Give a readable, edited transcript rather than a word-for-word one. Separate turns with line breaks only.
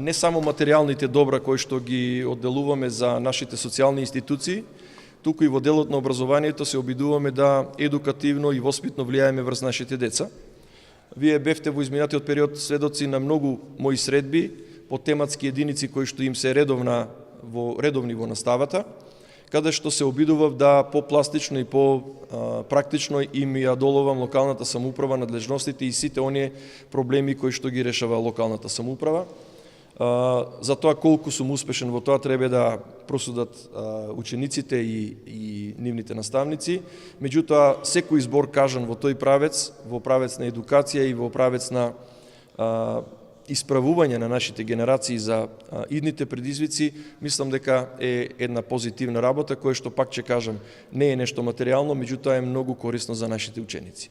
не само материјалните добра кои што ги одделуваме за нашите социјални институции, туку и во делот на образованието се обидуваме да едукативно и воспитно влијаеме врз нашите деца. Вие бевте во изминатиот период сведоци на многу мои средби по тематски единици кои што им се редовни во наставата, каде што се обидував да по-пластично и по-практично им ја доловам локалната самоуправа, надлежностите и сите оние проблеми кои што ги решава локалната самоуправа. За тоа колку сум успешен во тоа треба да просудат учениците и нивните наставници. Меѓутоа, секој збор кажан во тој правец, во правец на едукација и во правец на исправување на нашите генерации за идните предизвици, мислам дека е една позитивна работа, која што пак ќе кажам, не е нешто материјално, меѓутоа е многу корисно за нашите ученици.